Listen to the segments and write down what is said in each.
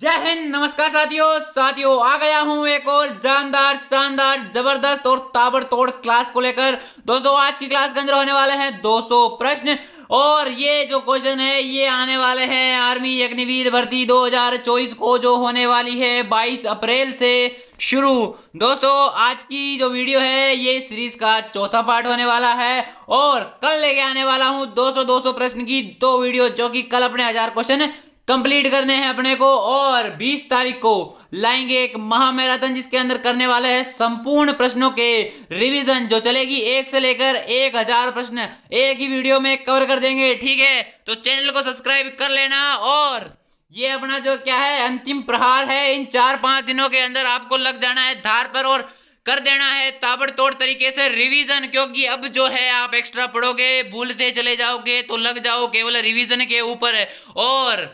जय हिंद। नमस्कार साथियों आ गया हूं एक और जानदार शानदार जबरदस्त और ताबड़तोड़ क्लास को लेकर। दोस्तों आज की क्लास के अंदर होने वाले हैं 200 प्रश्न और ये जो क्वेश्चन है ये आने वाले हैं आर्मी अग्निवीर भर्ती 2024 को, जो होने वाली है 22 अप्रैल से शुरू। दोस्तों आज की जो वीडियो है ये सीरीज का चौथा पार्ट होने वाला है और कल लेके आने वाला हूं 200 प्रश्न की 2 वीडियो, जो कि कल अपने 1000 क्वेश्चन कंप्लीट करने हैं अपने को, और 20 तारीख को लाएंगे एक महा मैराथन जिसके अंदर करने वाले हैं संपूर्ण प्रश्नों के रिवीजन, जो चलेगी 1 से लेकर 1000 प्रश्न एक ही वीडियो में कवर कर देंगे। ठीक है, तो चैनल को सब्सक्राइब कर लेना। और ये अपना जो क्या है अंतिम प्रहार है, इन 4-5 दिनों के अंदर आपको लग जाना है धार पर और कर देना है ताबड़तोड़ तरीके से रिवीजन, क्योंकि अब जो है आप एक्स्ट्रा पढ़ोगे भूलते चले जाओगे तो लग जाओ केवल रिवीजन के ऊपर। और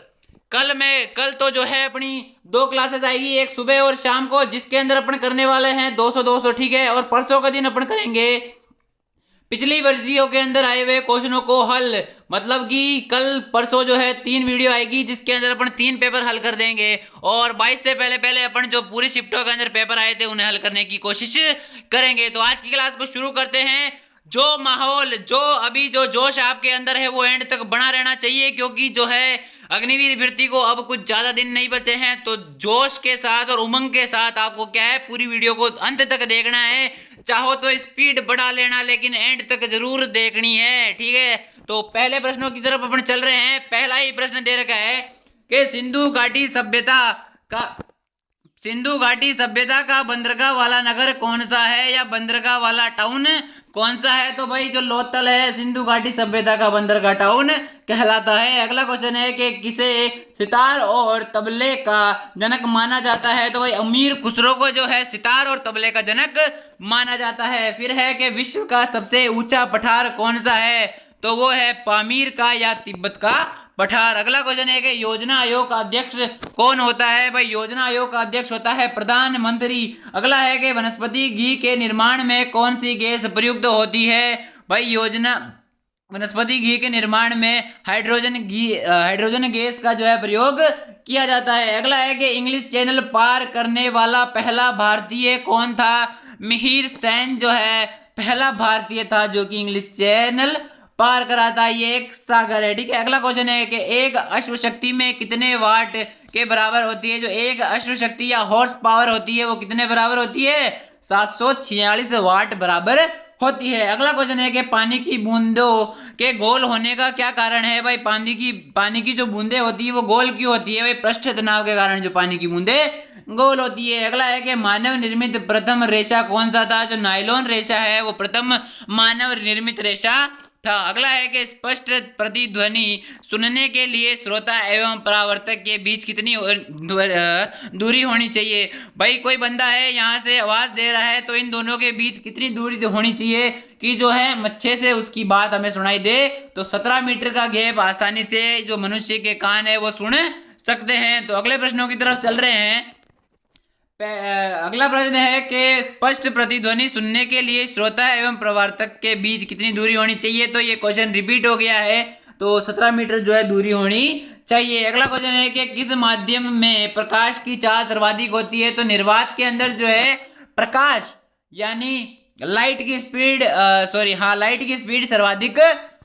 कल तो जो है अपनी 2 क्लासेस आएगी, एक सुबह और शाम को, जिसके अंदर अपन करने वाले हैं 200 ठीक है। और परसों का दिन अपन करेंगे पिछली वर्षियों के अंदर आए हुए क्वेश्चनों को हल, मतलब कि कल परसों जो है 3 वीडियो आएगी जिसके अंदर अपन 3 पेपर हल कर देंगे। और 22 से पहले अपन जो पूरी शिफ्टों के अंदर पेपर आए थे उन्हें हल करने की कोशिश करेंगे। तो आज की क्लास को शुरू करते हैं। जो माहौल, जो अभी जो जोश आपके अंदर है वो एंड तक बना रहना चाहिए, क्योंकि जो है अग्निवीर भर्ती को अब कुछ ज्यादा दिन नहीं बचे हैं। तो जोश के साथ और उमंग के साथ आपको क्या है पूरी वीडियो को अंत तक देखना है। चाहो तो स्पीड बढ़ा लेना, लेकिन एंड तक जरूर देखनी है। ठीक है, तो पहले प्रश्नों की तरफ अपन चल रहे हैं। पहला ही प्रश्न दे रखा है कि सिंधु घाटी सभ्यता का बंदरगाह वाला नगर कौन सा है, या बंदरगाह वाला टाउन कौन सा है। तो भाई जो लोथल है सिंधु घाटी सभ्यता का बंदरगाह टाउन कहलाता है। अगला क्वेश्चन है कि किसे सितार और तबले का जनक माना जाता है। तो भाई अमीर खुसरो को जो है सितार और तबले का जनक माना जाता है। फिर है कि विश्व का सबसे ऊंचा पठार कौन सा है। तो वो है पामीर का या तिब्बत का पठार। अगला क्वेश्चन है कि योजना आयोग का अध्यक्ष कौन होता है। भाई योजना आयोग का अध्यक्ष होता है प्रधानमंत्री। अगला है कि वनस्पति घी के निर्माण में कौन सी गैस प्रयुक्त होती है। भाई वनस्पति घी के निर्माण में हाइड्रोजन गैस का जो है प्रयोग किया जाता है। अगला है कि इंग्लिश चैनल पार करने वाला पहला भारतीय कौन था। मिहिर सेन जो है पहला भारतीय था जो कि इंग्लिश चैनल पार कराता है। ये एक सागर है। ठीक है, अगला क्वेश्चन है कि एक अश्व शक्ति में कितने वाट के बराबर होती है। जो एक अश्व शक्ति या हॉर्स पावर होती है वो कितने बराबर होती है, 746 वाट बराबर होती है। अगला क्वेश्चन है कि पानी की बूंदों के गोल होने का क्या कारण है। भाई पानी की जो बूंदे होती है वो गोल क्यों होती है। भाई पृष्ठ तनाव के कारण जो पानी की बूंदे गोल होती है। अगला है कि मानव निर्मित प्रथम रेशा कौन सा था। जो नायलॉन रेशा है वो प्रथम मानव निर्मित रेशा था। अगला है कि स्पष्ट प्रतिध्वनि सुनने के लिए श्रोता एवं परावर्तक के बीच कितनी दूरी होनी चाहिए। भाई कोई बंदा है यहाँ से आवाज दे रहा है तो इन दोनों के बीच कितनी दूरी होनी चाहिए कि जो है मच्छे से उसकी बात हमें सुनाई दे। तो 17 मीटर का गैप आसानी से जो मनुष्य के कान है वो सुन सकते हैं। तो अगले प्रश्नों की तरफ चल रहे हैं। अगला प्रश्न है कि स्पष्ट प्रतिध्वनि सुनने के लिए श्रोता एवं प्रवर्तक के बीच कितनी दूरी होनी चाहिए। तो ये क्वेश्चन रिपीट हो गया है, तो 17 मीटर जो है दूरी होनी चाहिए। अगला क्वेश्चन है कि किस माध्यम में प्रकाश की चाल सर्वाधिक होती है। तो निर्वात के अंदर जो है प्रकाश यानी लाइट की स्पीड सर्वाधिक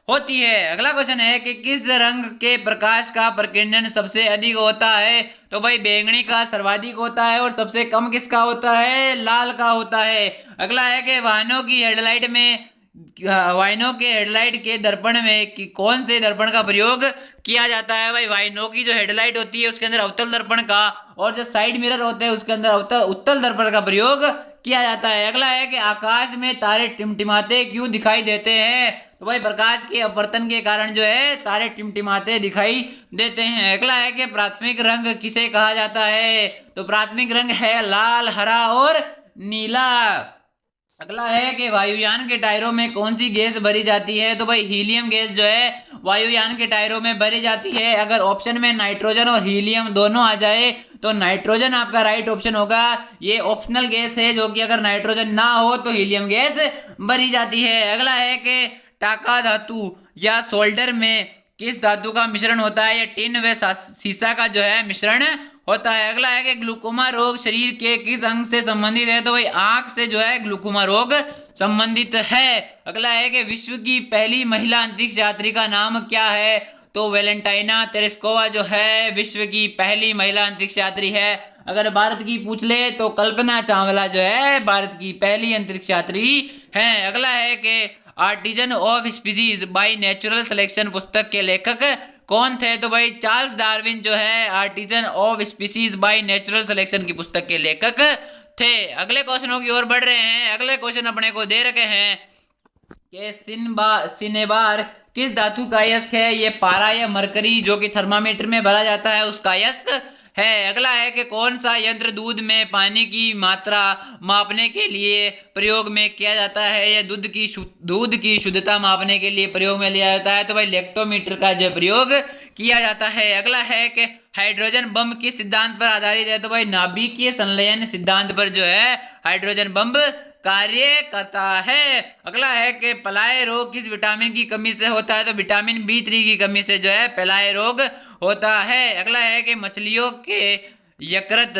होती है। अगला क्वेश्चन है कि किस रंग के प्रकाश का प्रकीर्णन सबसे अधिक होता है। तो भाई बैंगनी का सर्वाधिक होता है और सबसे कम किसका होता है, लाल का होता है। अगला है कि वाहनों के हेडलाइट के दर्पण में कौन से दर्पण का प्रयोग किया जाता है। भाई वाहनों की जो हेडलाइट होती है उसके अंदर अवतल दर्पण का, और जो साइड मिरर होते हैं उसके अंदर उत्तल दर्पण का प्रयोग किया जाता है। अगला है कि आकाश में तारे टिमटिमाते क्यों दिखाई देते हैं। तो भाई प्रकाश के अपवर्तन के कारण जो है तारे टिमटिमाते दिखाई देते हैं। अगला है कि प्राथमिक रंग किसे कहा जाता है। तो प्राथमिक रंग है लाल, हरा और नीला। अगला है कि वायुयान के टायरों में कौन सी गैस भरी जाती है। तो भाई हीलियम गैस जो है वायुयान के टायरों में भरी जाती है। अगर ऑप्शन में नाइट्रोजन और हीलियम दोनों आ जाए तो नाइट्रोजन आपका राइट ऑप्शन होगा। ये ऑप्शनल गैस है जो कि अगर नाइट्रोजन ना हो तो हीलियम गैस भरी जाती है। अगला है कि टाका धातु या सोल्डर में किस धातु का मिश्रण होता है। या टिन व शीशा का जो है मिश्रण होता है। अगला है कि ग्लूकोमा रोग शरीर के किस अंग से संबंधित है? तो भाई आंख से जो है ग्लूकोमा रोग संबंधित है। अगला है कि विश्व की पहली महिला अंतरिक्ष यात्री का नाम क्या है? तो वेलेंटाइना तेरेस्कोवा जो है विश्व की पहली महिला अंतरिक्ष यात्री है। अगर भारत की पूछ ले तो कल्पना चावला जो है भारत की पहली अंतरिक्ष यात्री है। अगला है कि origin of species by natural selection पुस्तक के लेखक कौन थे? तो भाई चार्ल्स डार्विन जो है origin of species by natural selection की पुस्तक के लेखक थे। अगले क्वेश्चनों की ओर बढ़ रहे हैं। अगले क्वेश्चन अपने को दे रखे हैं कि सिनेबार किस धातु का अयस्क है? ये पारा या मरकरी जो कि थर्मामीटर में भरा जाता है उसका अयस्क है। अगला है कि कौन सा यंत्र दूध में पानी की मात्रा मापने के लिए प्रयोग में किया जाता है या दूध की शुद्धता मापने के लिए प्रयोग में लिया जाता है? तो भाई लेक्टोमीटर का जो प्रयोग किया जाता है। अगला है कि हाइड्रोजन बम किस सिद्धांत पर आधारित है? तो भाई नाभिकीय संलयन सिद्धांत पर जो है हाइड्रोजन बम कार्य करता है। अगला है कि पलाय रोग किस विटामिन की कमी से होता है? तो विटामिन B3 की कमी से जो है पलाय रोग होता है। अगला है कि मछलियों के यकृत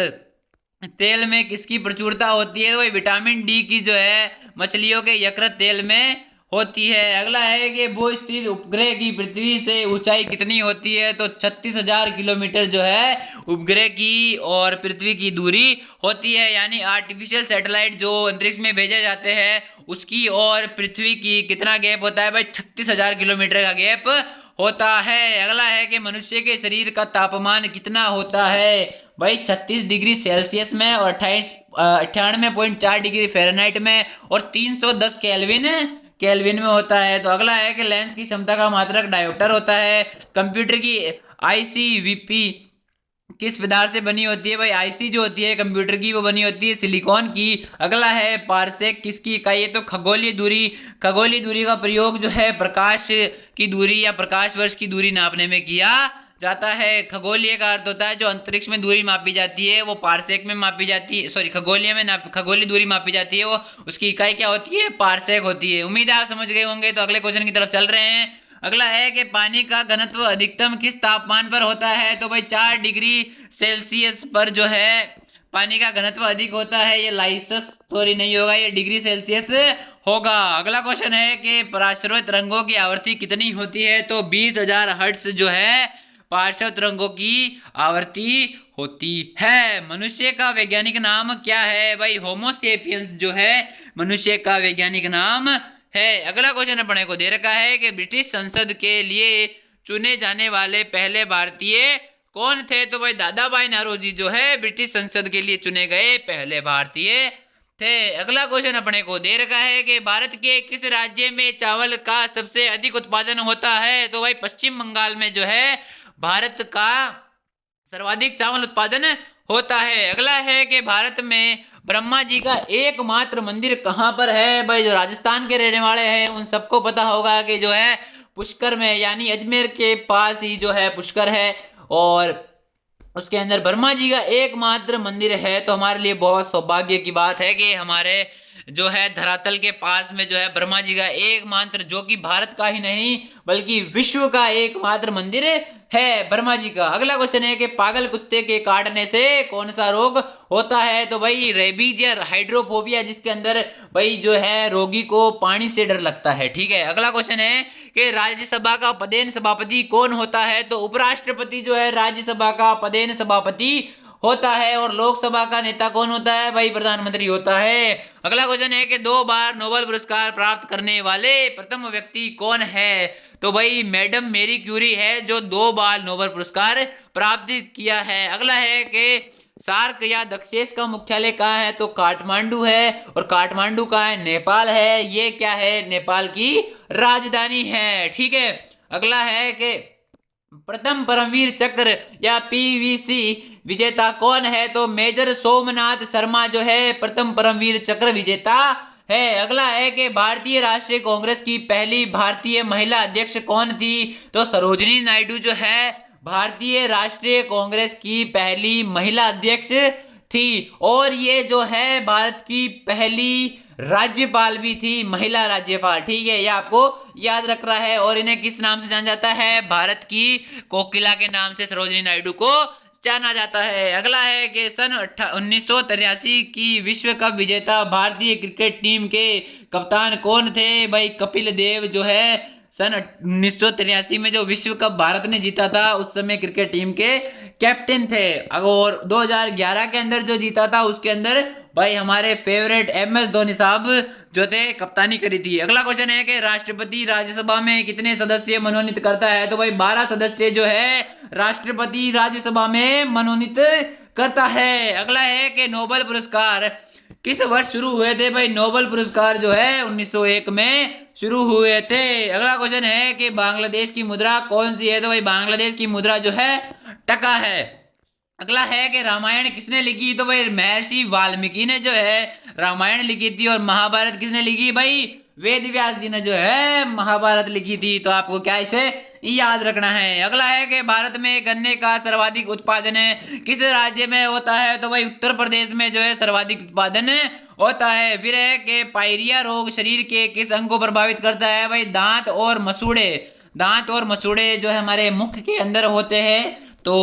तेल में किसकी प्रचुरता होती है? तो विटामिन D की जो है मछलियों के यकृत तेल में होती है। अगला है कि भू स्थित उपग्रह की पृथ्वी से ऊंचाई कितनी होती है? तो 36,000 किलोमीटर जो है उपग्रह की और पृथ्वी की दूरी होती है। यानी आर्टिफिशियल सैटेलाइट जो अंतरिक्ष में भेजे जाते हैं उसकी और पृथ्वी की कितना गैप होता है? भाई 36,000 किलोमीटर का गैप होता है। अगला है कि मनुष्य के शरीर का तापमान कितना होता है? भाई 36 डिग्री सेल्सियस में और 98.4 डिग्री फ़ारेनहाइट में और 310 केल्विन में होता है। तो अगला है कि लेंस की क्षमता का मात्रक डायोप्टर होता है। कंप्यूटर की आईसीवीपी किस पदार्थ से बनी होती है? भाई आईसी जो होती है कंप्यूटर की वो बनी होती है सिलिकॉन की। अगला है पारसेक किसकी इकाई है? तो खगोलीय दूरी का प्रयोग जो है प्रकाश की दूरी या प्रकाश वर्ष की दूरी नापने में किया जाता है। खगोलीय का अर्थ होता है जो अंतरिक्ष में दूरी मापी जाती है वो पारसेक में मापी जाती है, सॉरी खगोलीय दूरी मापी जाती है वो उसकी इकाई क्या होती है? पारसेक होती है। उम्मीद है आप समझ गए होंगे। तो अगले क्वेश्चन की तरफ चल रहे हैं। अगला है कि पानी का घनत्व अधिकतम किस तापमान पर होता है? तो भाई 4 डिग्री सेल्सियस पर जो है पानी का घनत्व अधिक होता है। ये लाइसेंस सॉरी नहीं होगा, ये डिग्री सेल्सियस होगा। अगला क्वेश्चन है कि पार्श्व तरंगों की आवृत्ति कितनी होती है? तो 20,000 हर्ट्ज जो है पार्श्व तरंगों की आवृत्ति होती है। मनुष्य का वैज्ञानिक नाम क्या है? भाई होमोसेपियंस जो है मनुष्य का वैज्ञानिक नाम है। अगला क्वेश्चन अपने को दे रखा है कि ब्रिटिश संसद के लिए चुने जाने वाले पहले भारतीय कौन थे? तो भाई दादा भाई नौरोजी जो है ब्रिटिश संसद के लिए चुने गए पहले भारतीय थे। अगला क्वेश्चन अपने को दे रखा है कि भारत के किस राज्य में चावल का सबसे अधिक उत्पादन होता है? तो भाई पश्चिम बंगाल में जो है भारत का सर्वाधिक चावल उत्पादन होता है। अगला है कि भारत में ब्रह्मा जी का एकमात्र मंदिर कहाँ पर है? भाई जो राजस्थान के रहने वाले हैं उन सबको पता होगा कि जो है पुष्कर में, यानी अजमेर के पास ही जो है पुष्कर है और उसके अंदर ब्रह्मा जी का एकमात्र मंदिर है। तो हमारे लिए बहुत सौभाग्य की बात है कि हमारे जो है धरातल के पास में जो है ब्रह्मा जी का एकमात्र, जो कि भारत का ही नहीं बल्कि विश्व का एकमात्र मंदिर है ब्रह्मा जी का। अगला क्वेश्चन है कि पागल कुत्ते के काटने से कौन सा रोग होता है? तो भाई रेबीज या हाइड्रोफोबिया, जिसके अंदर भाई जो है रोगी को पानी से डर लगता है। ठीक है। अगला क्वेश्चन है कि राज्यसभा का पदेन सभापति कौन होता है? तो उपराष्ट्रपति जो है राज्यसभा का पदेन सभापति होता है। और लोकसभा का नेता कौन होता है? भाई प्रधानमंत्री होता है। अगला क्वेश्चन है कि 2 बार नोबेल पुरस्कार प्राप्त करने वाले प्रथम व्यक्ति कौन है? तो भाई मैडम मेरी क्यूरी है जो 2 बार नोबेल पुरस्कार प्राप्त किया है। अगला है कि सार्क या दक्षेश का मुख्यालय कहाँ है? तो काठमांडू है। और काठमांडू कहाँ है? नेपाल है। ये क्या है? नेपाल की राजधानी है। ठीक है। अगला है कि प्रथम परमवीर चक्र या पीवीसी विजेता कौन है? तो मेजर सोमनाथ शर्मा जो है प्रथम परमवीर चक्र विजेता है। अगला है कि भारतीय राष्ट्रीय कांग्रेस की पहली भारतीय महिला अध्यक्ष कौन थी? तो सरोजिनी नायडू जो है भारतीय राष्ट्रीय कांग्रेस की पहली महिला अध्यक्ष थी। और ये जो है भारत की पहली राज्यपाल भी थी, महिला राज्यपाल। ठीक है, ये आपको याद रखना है। और इन्हें किस नाम से जाना जाता है? भारत की कोकिला के नाम से सरोजिनी नायडू को जाना जाता है। अगला है कि सन 1983 की विश्व कप विजेता भारतीय क्रिकेट टीम के कप्तान कौन थे? भाई कपिल देव जो है सन 1983 में जो विश्व कप भारत ने जीता था उस समय क्रिकेट टीम के कैप्टन थे। और 2011 के अंदर जो जीता था उसके अंदर भाई हमारे फेवरेट MS धोनी साहब जो थे कप्तानी करी थी। अगला क्वेश्चन है कि राष्ट्रपति राज्यसभा में कितने सदस्य मनोनीत करता है? तो भाई 12 सदस्य जो है राष्ट्रपति राज्यसभा में मनोनीत करता है। अगला है कि नोबेल पुरस्कार किस वर्ष शुरू हुए थे? भाई नोबेल पुरस्कार जो है 1901 में शुरू हुए थे। अगला क्वेश्चन है कि बांग्लादेश की मुद्रा कौन सी है? तो भाई बांग्लादेश की मुद्रा जो है टका है। अगला है कि रामायण किसने लिखी? तो भाई महर्षि वाल्मीकि ने जो है रामायण लिखी थी। और महाभारत किसने लिखी? भाई वेद व्यास जी ने जो है महाभारत लिखी थी। तो आपको क्या इसे याद रखना है। अगला है कि भारत में गन्ने का सर्वाधिक उत्पादन किस राज्य में होता है? तो भाई उत्तर प्रदेश में जो है सर्वाधिक उत्पादन होता है। फिर है कि पायरिया रोग शरीर के किस अंग को प्रभावित करता है? भाई दांत और मसूड़े। दांत और मसूड़े जो है हमारे मुख के अंदर होते हैं तो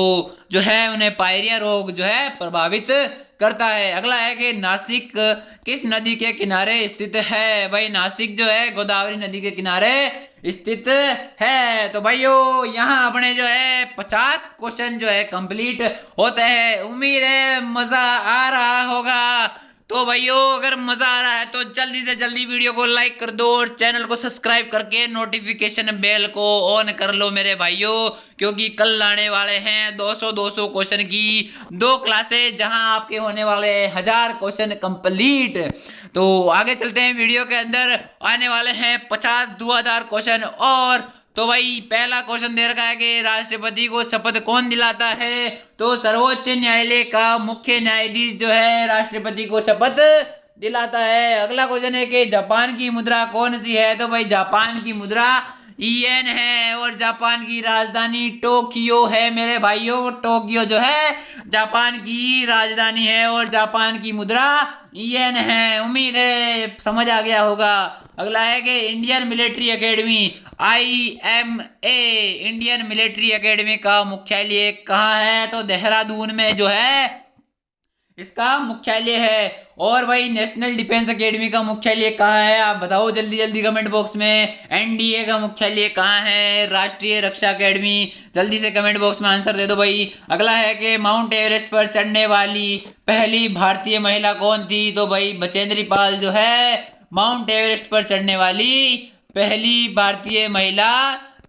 जो है उन्हें पायरिया रोग जो है प्रभावित करता है। अगला है कि नासिक किस नदी के किनारे स्थित है? भाई नासिक जो है गोदावरी नदी के किनारे स्थित है। तो भाइयों यहाँ अपने जो है 50 क्वेश्चन जो है कंप्लीट होते हैं। उम्मीद है मजा आ रहा होगा। तो भाइयों अगर मजा आ रहा है तो जल्दी से जल्दी वीडियो को लाइक कर दो और चैनल को सब्सक्राइब करके नोटिफिकेशन बेल को ऑन कर लो मेरे भाइयों, क्योंकि कल लाने वाले हैं 200 क्वेश्चन की 2 क्लासेस जहां आपके होने वाले 1000 क्वेश्चन कंप्लीट। तो आगे चलते हैं वीडियो के अंदर। आने वाले हैं 50-2000 क्वेश्चन। और तो भाई पहला क्वेश्चन दे रखा है कि राष्ट्रपति को शपथ कौन दिलाता है? तो सर्वोच्च न्यायालय का मुख्य न्यायाधीश जो है राष्ट्रपति को शपथ दिलाता है। अगला क्वेश्चन है कि जापान की मुद्रा कौन सी है? तो भाई जापान की मुद्रा येन है। और जापान की राजधानी टोक्यो है मेरे भाइयों। टोक्यो जो है जापान की राजधानी है और जापान की मुद्रा येन है। उम्मीद है समझ आ गया होगा। अगला है कि Indian military academy IMA Indian military academy का मुख्यालय कहाँ है? तो देहरादून में जो है इसका मुख्यालय है। और भाई नेशनल डिफेंस एकेडमी का मुख्यालय कहाँ है? आप बताओ जल्दी जल्दी कमेंट बॉक्स में। NDA का मुख्यालय कहाँ है? राष्ट्रीय रक्षा एकेडमी। जल्दी से कमेंट बॉक्स में आंसर दे दो भाई। अगला है कि माउंट एवरेस्ट पर चढ़ने वाली पहली भारतीय महिला कौन थी? तो भाई बचेंद्री पाल जो है माउंट एवरेस्ट पर चढ़ने वाली पहली भारतीय महिला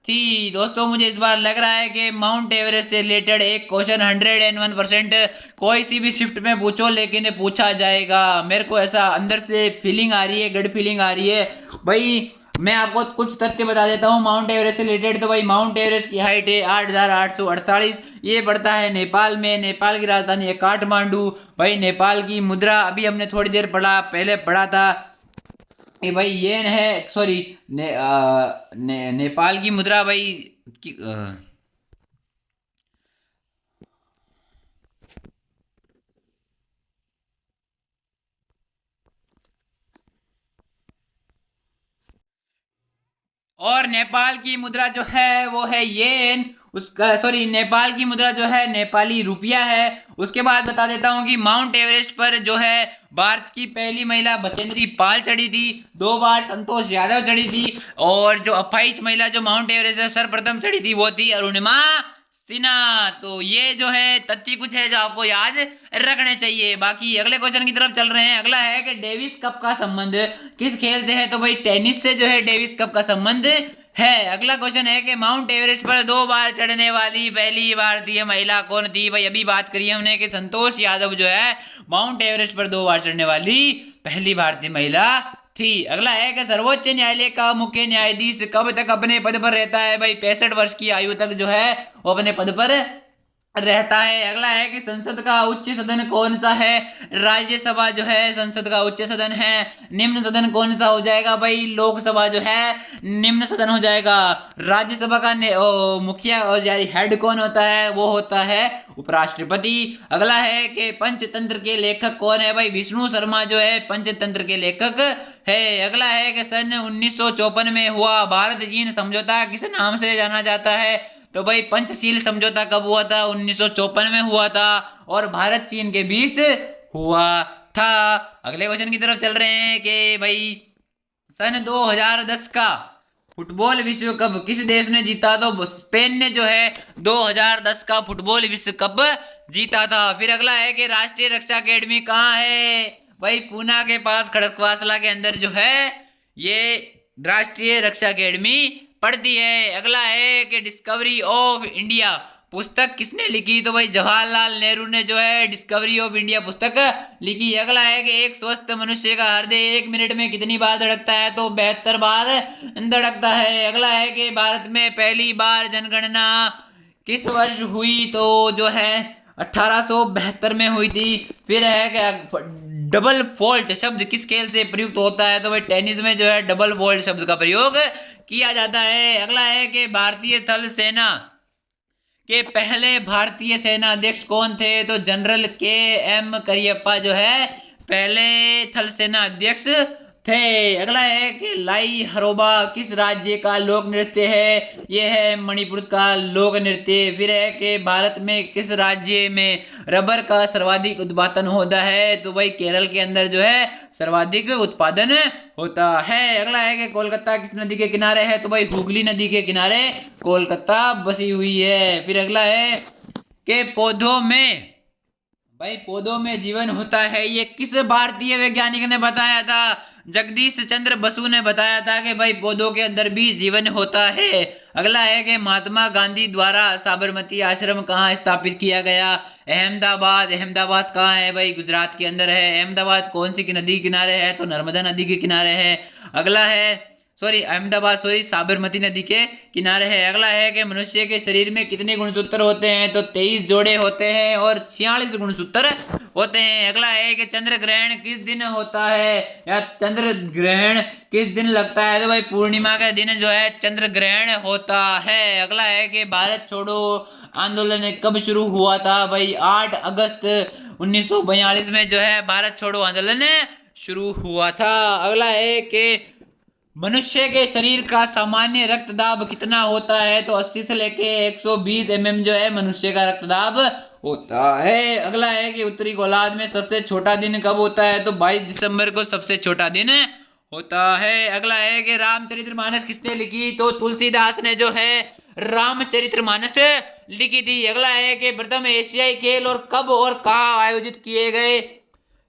थी। दोस्तों मुझे इस बार लग रहा है कि माउंट एवरेस्ट से रिलेटेड एक क्वेश्चन 101% कोई सी भी शिफ्ट में पूछो लेकिन पूछा जाएगा। मेरे को ऐसा अंदर से फीलिंग आ रही है, गड फीलिंग आ रही है भाई। मैं आपको कुछ तथ्य बता देता हूँ माउंट एवरेस्ट से रिलेटेड। तो भाई माउंट एवरेस्ट की हाइट है 8848। ये पड़ता है नेपाल में। नेपाल की राजधानी है काठमांडू। भाई नेपाल की मुद्रा अभी हमने थोड़ी देर पहले पढ़ा था ये भाई येन है। सॉरी नेपाल की मुद्रा भाई और नेपाल की मुद्रा जो है वो है येन। उसका सॉरी नेपाल की मुद्रा जो है नेपाली रुपया है। उसके बाद बता देता हूँ कि माउंट एवरेस्ट पर जो है भारत की पहली महिला बचेंद्री पाल चढ़ी थी। 2 बार संतोष यादव चढ़ी थी। और जो 28 महिला जो माउंट एवरेस्ट सर्वप्रथम चढ़ी थी वो थी अरुणिमा सिन्हा। तो ये जो है तथ्य कुछ है जो आपको याद रखने चाहिए। बाकी अगले क्वेश्चन की तरफ चल रहे हैं। अगला है कि डेविस कप का संबंध किस खेल से है? तो भाई टेनिस से जो है डेविस कप का संबंध है। अगला क्वेश्चन है कि माउंट एवरेस्ट पर 2 बार चढ़ने वाली पहली भारतीय महिला कौन थी? भाई अभी बात करी हमने कि संतोष यादव जो है माउंट एवरेस्ट पर 2 बार चढ़ने वाली पहली भारतीय महिला थी। अगला है कि सर्वोच्च न्यायालय का मुख्य न्यायाधीश कब तक अपने पद पर रहता है? भाई 65 वर्ष की आयु तक जो है वो अपने पद पर रहता है। अगला है कि संसद का उच्च सदन कौन सा है? राज्यसभा जो है संसद का उच्च सदन है। निम्न सदन कौन सा हो जाएगा? भाई लोकसभा जो है निम्न सदन हो जाएगा। राज्यसभा का मुखिया हेड कौन होता है? वो होता है उपराष्ट्रपति। अगला है कि पंचतंत्र के लेखक कौन है? भाई विष्णु शर्मा जो है पंचतंत्र के लेखक है। अगला है कि सन 1954 में हुआ भारत चीन समझौता किस नाम से जाना जाता है? तो भाई पंचशील समझौता कब हुआ था? 1954 में हुआ था और भारत चीन के बीच हुआ था। अगले क्वेश्चन की तरफ चल रहे हैं कि भाई सन 2010 का फुटबॉल विश्व कप किस देश ने जीता? तो स्पेन ने जो है 2010 का फुटबॉल विश्व कप जीता था। फिर अगला है कि राष्ट्रीय रक्षा अकेडमी कहाँ है? भाई पूना के पास खड़कवासला के अंदर जो है ये राष्ट्रीय रक्षा अकेडमी पड़ती है। अगला है कि डिस्कवरी ऑफ इंडिया पुस्तक किसने लिखी? तो भाई जवाहरलाल नेहरू ने जो है डिस्कवरी ऑफ इंडिया पुस्तक लिखी। अगला है कि एक स्वस्थ मनुष्य का हृदय 1 मिनट में कितनी बार धड़कता है? तो 72 बार धड़कता है। अगला है कि भारत में पहली बार जनगणना किस वर्ष हुई? तो जो है 1872 में हुई थी। फिर है कि डबल फॉल्ट शब्द किस खेल से प्रयुक्त होता है? तो भाई टेनिस में जो है डबल फॉल्ट शब्द का प्रयोग किया जाता है। अगला है कि भारतीय थल सेना के पहले भारतीय सेना अध्यक्ष कौन थे? तो जनरल के.एम. करियप्पा जो है पहले थल सेना अध्यक्ष थे। अगला है कि लाई हरोबा किस राज्य का लोक नृत्य है? यह है मणिपुर का लोक नृत्य। फिर है कि भारत में किस राज्य में रबर का सर्वाधिक उत्पादन होता है? तो भाई केरल के अंदर जो है सर्वाधिक उत्पादन होता है। अगला है कि कोलकाता किस नदी के किनारे है? तो भाई हुगली नदी के किनारे कोलकाता बसी हुई है। फिर अगला है कि पौधों में जीवन होता है, ये किस भारतीय वैज्ञानिक ने बताया था? जगदीश चंद्र बसु ने बताया था कि भाई पौधों के अंदर भी जीवन होता है। अगला है कि महात्मा गांधी द्वारा साबरमती आश्रम कहाँ स्थापित किया गया? अहमदाबाद। अहमदाबाद कहाँ है? भाई गुजरात के अंदर है। अहमदाबाद कौन सी नदी किनारे है? तो नर्मदा नदी के किनारे है। अगला है अहमदाबाद साबरमती नदी के किनारे है। अगला है कि मनुष्य के शरीर में कितने गुणसूत्र होते हैं? तो 23 जोड़े होते हैं और 46 गुणसूत्र होते हैं। अगला है कि चंद्र ग्रहण किस दिन होता है या चंद्र ग्रहण किस दिन लगता है? तो भाई पूर्णिमा के दिन जो है चंद्र ग्रहण होता है। अगला है कि भारत छोड़ो आंदोलन कब शुरू हुआ था? भाई 8 अगस्त 1942 में जो है भारत छोड़ो आंदोलन शुरू हुआ था। अगला है कि मनुष्य के शरीर का सामान्य रक्त दाब कितना होता है? तो 80 से लेके 120 mm जो है मनुष्य का रक्त दाब होता है। अगला है कि उत्तरी गोलार्ध में सबसे छोटा दिन कब होता है? तो 22 दिसंबर को सबसे छोटा दिन होता है। अगला है कि रामचरितमानस किसने लिखी? तो तुलसीदास ने जो है रामचरितमानस लिखी थी। अगला है कि प्रथम एशियाई खेल और कब और कहाँ आयोजित किए गए?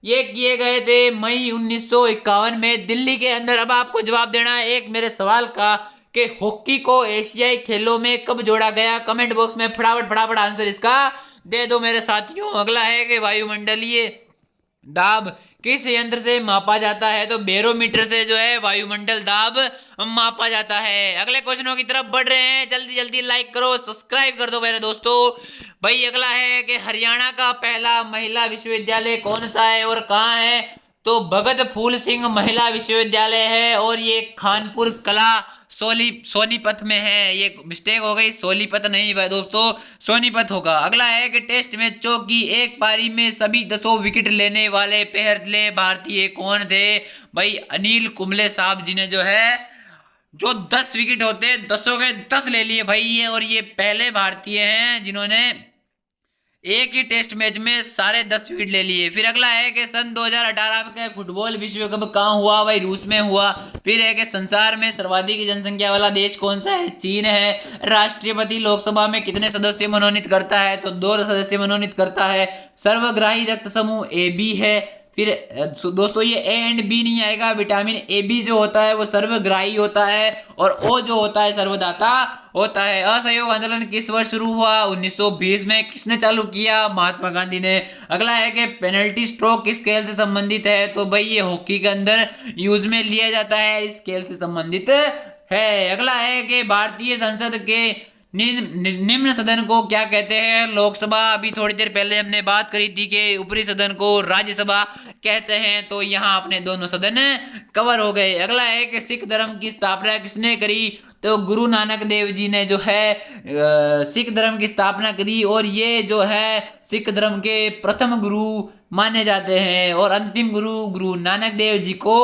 ये किए गए थे मई 1951 में दिल्ली के अंदर। अब आपको जवाब देना है एक मेरे सवाल का कि हॉकी को एशियाई खेलों में कब जोड़ा गया? कमेंट बॉक्स में फटाफट आंसर इसका दे दो मेरे साथियों। अगला है कि वायुमंडलीय दाब किस यंत्र से मापा जाता है? तो बैरोमीटर से जो है वायुमंडल दाब मापा जाता है। अगले क्वेश्चनों की तरफ बढ़ रहे हैं, जल्दी लाइक करो, सब्सक्राइब कर दो मेरे दोस्तों। भाई अगला है कि हरियाणा का पहला महिला विश्वविद्यालय कौन सा है और कहाँ है? तो भगत फूल सिंह महिला विश्वविद्यालय है और ये खानपुर कला सोनीपत में है। ये मिस्टेक हो गई, सोनीपत नहीं भाई दोस्तों, सोनीपत होगा। अगला है कि टेस्ट मैचों की एक पारी में सभी 10 विकेट लेने वाले पहले भारतीय कौन थे? भाई अनिल कुंबले साहब जी ने जो है जो 10 विकेट होते हैं 10 के 10 ले लिए भाई ये, और ये पहले भारतीय हैं जिन्होंने एक ही टेस्ट मैच में सारे 10 विकेट ले लिए। फिर अगला है कि सन 2018 के फुटबॉल विश्व कप कहाँ हुआ? भाई रूस में हुआ। फिर है कि संसार में सर्वाधिक जनसंख्या वाला देश कौन सा है? चीन है। राष्ट्रपति लोकसभा में कितने सदस्य मनोनीत करता है? तो 2 सदस्य मनोनीत करता है। सर्वग्राही रक्त समूह AB है। फिर दोस्तों ये A एंड B नहीं आएगा, विटामिन AB जो होता है वो सर्वग्राही होता है और O जो होता है सर्वदाता होता है। असहयोग आंदोलन किस वर्ष शुरू हुआ? 1920 में। किसने चालू किया? महात्मा गांधी ने। अगला है कि पेनल्टी स्ट्रोक किस खेल से संबंधित है? तो भाई ये हॉकी के अंदर यूज में लिया जाता है, इस खेल से संबंधित है। अगला है कि भारतीय संसद के निम्न सदन को क्या कहते हैं? लोकसभा। अभी थोड़ी देर पहले हमने बात करी थी कि ऊपरी सदन को राज्यसभा कहते हैं, तो यहाँ अपने दोनों सदन कवर हो गए। अगला है कि सिख धर्म की स्थापना किसने करी? तो गुरु नानक देव जी ने जो है सिख धर्म की स्थापना करी और ये जो है सिख धर्म के प्रथम गुरु माने जाते हैं और अंतिम गुरु नानक देव जी को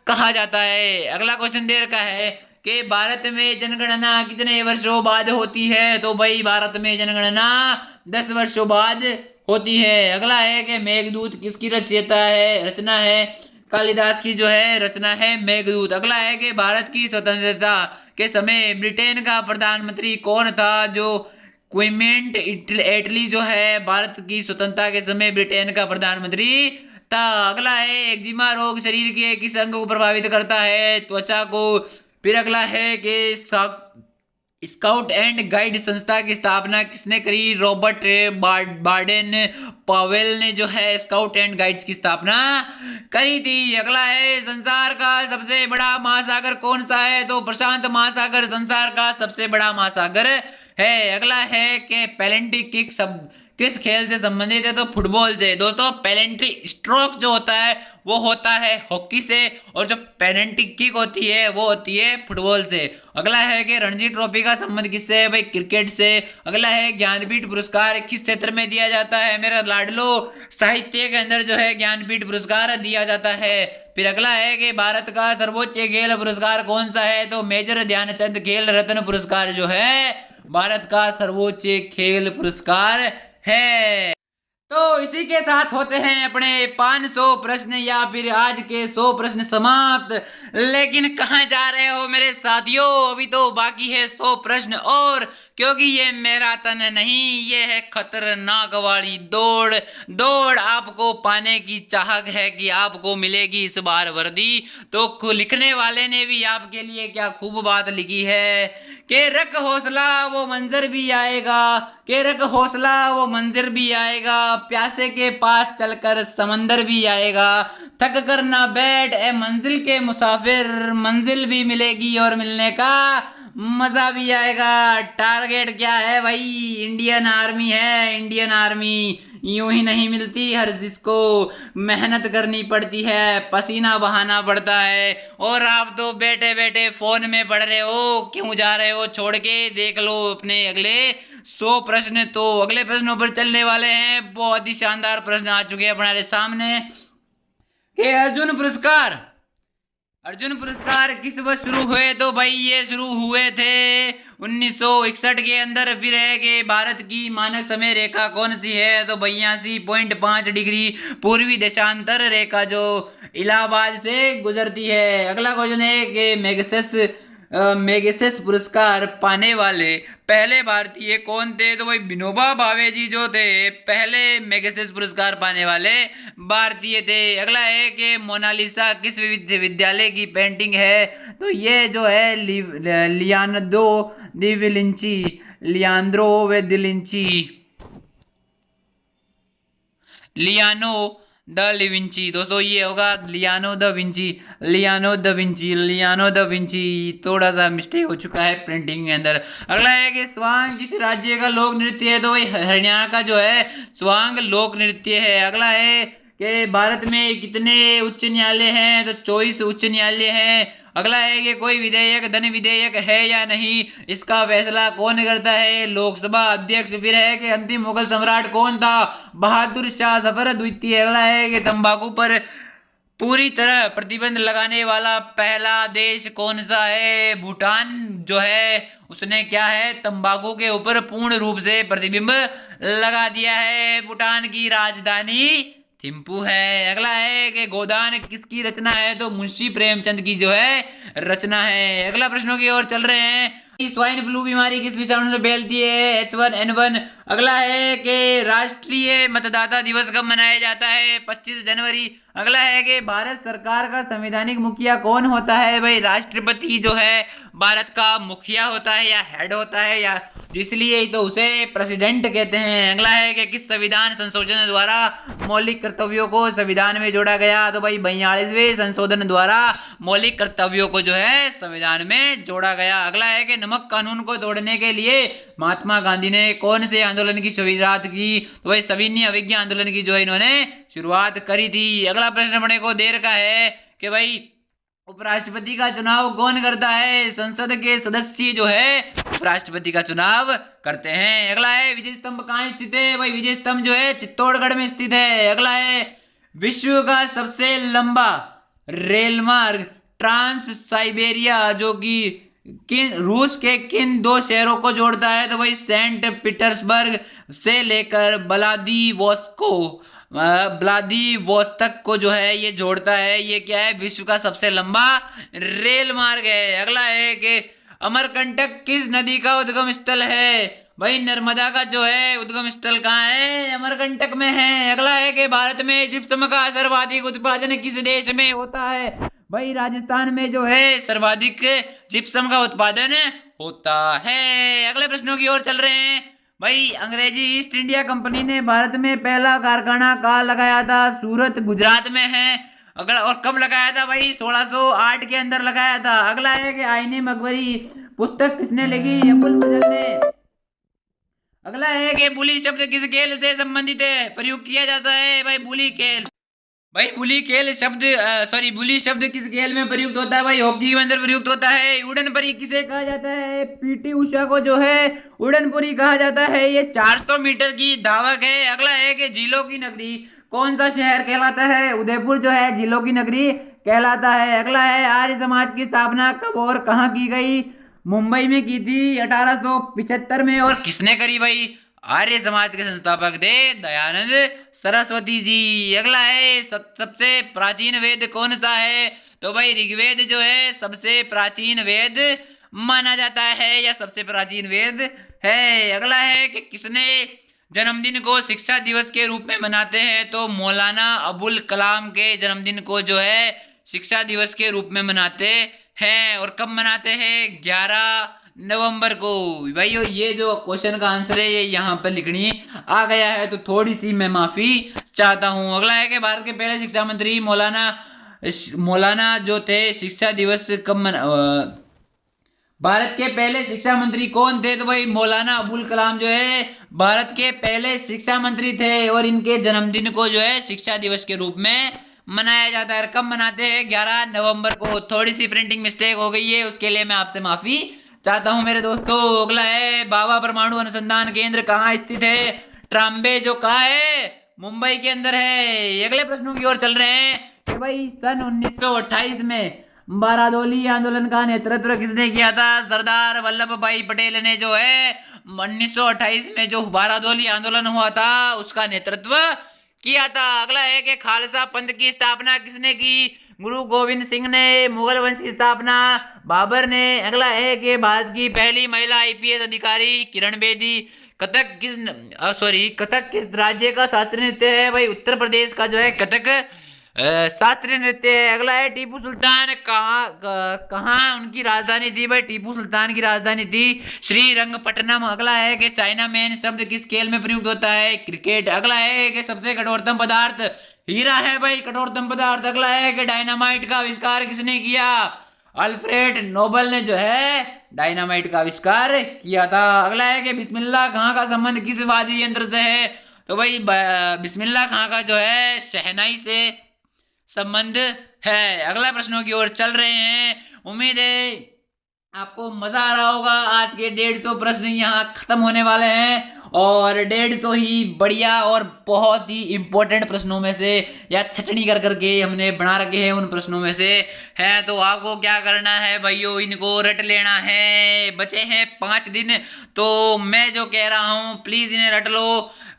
कहा जाता है। अगला क्वेश्चन दे रखा है कि भारत में जनगणना कितने वर्षों बाद होती है, तो भाई भारत में जनगणना 10 वर्षों बाद होती है। अगला है कि मेघदूत किसकी रचना है, कालिदास की जो है रचना है मेघदूत। अगला है कि भारत की स्वतंत्रता के समय ब्रिटेन का प्रधानमंत्री कौन था, जो क्लेमेंट एटली जो है भारत की स्वतंत्रता के समय ब्रिटेन का प्रधानमंत्री था। अगला है एक्जिमा रोग शरीर के किस अंग को प्रभावित करता है, त्वचा को। फिर अगला है कि स्काउट एंड गाइड संस्था की स्थापना किसने करी, रॉबर्ट बार्डेन पावेल ने जो है स्काउट एंड गाइड्स की स्थापना करी थी। अगला है संसार का सबसे बड़ा महासागर कौन सा है, तो प्रशांत महासागर संसार का सबसे बड़ा महासागर है। अगला है कि पेनल्टी किक सब किस खेल से संबंधित है, तो फुटबॉल से। दोस्तों पेनल्टी स्ट्रोक जो होता है वो होता है हॉकी से, और जो पेनल्टी किक होती है वो होती है फुटबॉल से। अगला है कि रणजी ट्रॉफी का संबंध किससे है, भाई क्रिकेट से। अगला है ज्ञानपीठ पुरस्कार किस क्षेत्र में दिया जाता है, मेरा लाडलो साहित्य के अंदर जो है ज्ञानपीठ पुरस्कार दिया जाता है। फिर अगला है कि भारत का सर्वोच्च खेल पुरस्कार कौन सा है, तो मेजर ध्यानचंद खेल रत्न पुरस्कार जो है भारत का सर्वोच्च खेल पुरस्कार है। तो इसी के साथ होते हैं अपने 500 प्रश्न या फिर आज के 100 प्रश्न समाप्त। लेकिन कहाँ जा रहे हो मेरे साथियों, अभी तो बाकी है 100 प्रश्न और, क्योंकि ये मैराथन नहीं, ये है खतरनाक वाली दौड़। दौड़ आपको पाने की चाहत है कि आपको मिलेगी इस बार वर्दी। तो लिखने वाले ने भी आपके लिए क्या खूब बात लिखी है कि रख हौसला वो मंजर भी आएगा, के रख हौसला वो मंजर भी आएगा, प्यासे के पास चलकर समंदर भी आएगा, थक कर ना बैठ ए मंजिल के मुसाफिर, मंजिल भी मिलेगी और मिलने का मजा भी आएगा। टारगेट क्या है भाई, इंडियन आर्मी है। इंडियन आर्मी यूं ही नहीं मिलती, हर जिसको मेहनत करनी पड़ती है, पसीना बहाना पड़ता है। और आप तो बैठे बैठे फोन में पढ़ रहे हो, क्यों जा रहे हो छोड़ के, देख लो अपने अगले 100 प्रश्न। तो अगले प्रश्नों पर चलने वाले हैं, बहुत ही शानदार प्रश्न आ चुके हैं हमारे सामने कि अर्जुन पुरस्कार किस वर्ष शुरू हुए, तो भाई ये शुरू हुए थे 1961 के अंदर। फिर है कि भारत की मानक समय रेखा कौन सी है, तो 82.5 डिग्री पूर्वी देशांतर रेखा जो इलाहाबाद से गुजरती है। अगला क्वेश्चन है कि मैगसेस पुरस्कार पाने वाले पहले भारतीय कौन थे, तो भाई विनोबा भावे जी जो थे पहले मैगसेस पुरस्कार पाने वाले भारतीय थे। अगला है कि मोनालिसा किस विद्यालय की पेंटिंग है, तो ये जो है लियानदो दी विंची, लियांद्रो व दिलिंची, लियानो द लिविंची। दोस्तों ये होगा Leonardo da Vinci, Leonardo da Vinci, Leonardo da Vinci. थोड़ा सा मिस्टेक हो चुका है प्रिंटिंग के अंदर। अगला है कि स्वांग किस राज्य का लोक नृत्य है, तो भाई हरियाणा का जो है स्वांग लोक नृत्य है। अगला है कि भारत में कितने उच्च न्यायालय हैं, तो 24 उच्च न्यायालय हैं। अगला है कि कोई विधेयक धन विधेयक है या नहीं, इसका फैसला कौन करता है, लोकसभा अध्यक्ष। फिर है कि अंतिम मुगल सम्राट कौन था, बहादुर शाह जफर द्वितीय। अगला है कि तंबाकू पर पूरी तरह प्रतिबंध लगाने वाला पहला देश कौन सा है, भूटान जो है उसने क्या है तंबाकू के ऊपर पूर्ण रूप से प्रतिबंध लगा दिया है। भूटान की राजधानी थिम्पू है। अगला है कि गोदान किसकी रचना है, तो मुंशी प्रेमचंद की जो है रचना है। अगला प्रश्नों की ओर चल रहे हैं, स्वाइन फ्लू बीमारी किस विषाणु से फैलती है, H1N1। अगला है कि राष्ट्रीय मतदाता दिवस कब मनाया जाता है, 25 जनवरी। अगला है कि भारत सरकार का संवैधानिक मुखिया कौन होता है, भाई राष्ट्रपति जो है भारत का मुखिया होता है या हेड होता है, या इसलिए तो उसे प्रेसिडेंट कहते हैं। अगला है कि किस संविधान संशोधन द्वारा मौलिक कर्तव्यों को संविधान में जोड़ा गया, तो भाई 42वें संशोधन द्वारा मौलिक कर्तव्यों को जो है संविधान में जोड़ा गया। अगला है कि नमक कानून को तोड़ने के लिए महात्मा गांधी ने कौन से आंदोलन की शुरुआत की, तो भाई सविनय अवज्ञा आंदोलन की जो है इन्होंने शुरुआत करी थी। अगला प्रश्न अपने को देर का है कि भाई उपराष्ट्रपति का चुनाव कौन करता है, संसद के सदस्य जो है उपराष्ट्रपति का चुनाव करते हैं। अगला है विजय स्तंभ कहाँ स्थित है, भाई विजय स्तंभ जो है चित्तौड़गढ़ में स्थित है। अगला है विश्व का सबसे लंबा रेल मार्ग ट्रांस साइबेरिया जो कि रूस के किन दो शहरों को जोड़ता है? तो भाई सेंट पीटर्सबर्ग से लेकर व्लादिवोस्तोक को जो है ये जोड़ता है। ये क्या है? विश्व का सबसे लंबा रेल मार्ग है। अगला है कि अमरकंटक किस नदी का उद्गम स्थल है? भाई नर्मदा का जो है उद्गम स्थल कहाँ है? अमरकंटक में है। अगला है कि भारत में जिप्सम का सर्वाधिक उत्पादन किस देश में होता है? भाई राजस्थान में जो है सर्वाधिक जिप्सम का उत्पादन होता है। अगले प्रश्नों की ओर चल रहे हैं। भाई अंग्रेजी ईस्ट इंडिया कंपनी ने भारत में पहला कारखाना कहाँ लगाया था? सूरत गुजरात में है। अगला और कब लगाया था? भाई 1608 के अंदर लगाया था। अगला है कि आईने मकबरी पुस्तक किसने लिखी? अबुल फजल ने। अगला है कि बुली शब्द किस खेल से संबंधित है? प्रयोग किया जाता है? भाई बुली खेल। भाई बुली शब्द किस खेल में प्रयुक्त होता है? भाई हॉकी के अंदर प्रयुक्त होता है। उड़न परी किसे कहा जाता है? पीटी उषा को जो है उड़न परी कहा जाता है। ये 400 मीटर की धावक है। अगला है कि झीलों की नगरी कौन सा शहर कहलाता है? उदयपुर जो है झीलों की नगरी कहलाता है। अगला है आर्य समाज की स्थापना कब और कहाँ की गई? मुंबई में की थी 1875 में। और किसने करी भाई? आर्य समाज के संस्थापक थे दयानंद सरस्वती जी। अगला है सबसे प्राचीन वेद कौन सा है? तो भाई ऋग्वेद जो है सबसे प्राचीन वेद माना जाता है या सबसे प्राचीन वेद है। अगला है कि किसने जन्मदिन को शिक्षा दिवस के रूप में मनाते हैं? तो मौलाना अबुल कलाम के जन्मदिन को जो है शिक्षा दिवस के रूप में मनाते हैं। और कब मनाते हैं? 11 नवंबर को। भाई ये जो क्वेश्चन का आंसर है ये यहाँ पर लिखनी आ गया है, तो थोड़ी सी मैं माफी चाहता हूँ। अगला है कि भारत के पहले शिक्षा मंत्री मौलाना जो थे शिक्षा दिवस कब भारत के पहले शिक्षा मंत्री कौन थे? तो भाई मौलाना अबुल कलाम जो है भारत के पहले शिक्षा मंत्री थे। और इनके जन्मदिन को जो है शिक्षा दिवस के रूप में मनाया जाता है। कब मनाते हैं? 11 नवंबर को। थोड़ी सी प्रिंटिंग मिस्टेक हो गई है, उसके लिए मैं आपसे माफी चाहता हूं मेरे दोस्तों। अगला है भाभा परमाणु अनुसंधान केंद्र कहाँ स्थित है? ट्राम्बे जो कहाँ है? मुंबई के अंदर है। अगले प्रश्नों की ओर चल रहे हैं कि भाई सन 1928 में बारादोली आंदोलन का नेतृत्व किसने किया था? सरदार वल्लभ भाई पटेल ने जो है 1928 में जो बारादोली आंदोलन हुआ था उसका नेतृत्व किया था। अगला है कि खालसा पंथ की स्थापना किसने की? गुरु गोविंद सिंह ने। मुगल वंश की स्थापना बाबर ने। अगला है कि भारत की पहली महिला आईपीएस अधिकारी किरण बेदी। कथक किस राज्य का शास्त्रीय नृत्य है? भाई उत्तर प्रदेश का जो है कथक शास्त्रीय नृत्य है। अगला है टीपू सुल्तान कहाँ उनकी राजधानी थी? भाई टीपू सुल्तान की राजधानी थी श्रीरंगपट्टनम। अगला है कि चाइना मैन शब्द किस खेल में प्रयुक्त होता है? क्रिकेट। अगला है कि सबसे कठोरतम पदार्थ हीरा है भाई, कठोरतम पदार्थ। अगला है कि डायनामाइट का आविष्कार किसने किया? अल्फ्रेड नोबल ने जो है डायनामाइट का आविष्कार किया था। अगला है कि बिस्मिल्लाह खां का संबंध किस वाद्य यंत्र से है? तो भाई बिस्मिल्लाह खां का जो है शहनाई से संबंध है। अगला प्रश्नों की ओर चल रहे हैं। उम्मीद है आपको मजा आ रहा होगा। आज के 150 प्रश्न यहाँ खत्म होने वाले हैं और 150 ही बढ़िया और बहुत ही इंपॉर्टेंट प्रश्नों में से या छटनी कर करके हमने बना रखे हैं उन प्रश्नों में से है। तो आपको क्या करना है भाइयों, इनको रट लेना है। बचे हैं 5 दिन, तो मैं जो कह रहा हूँ प्लीज इन्हें रट लो।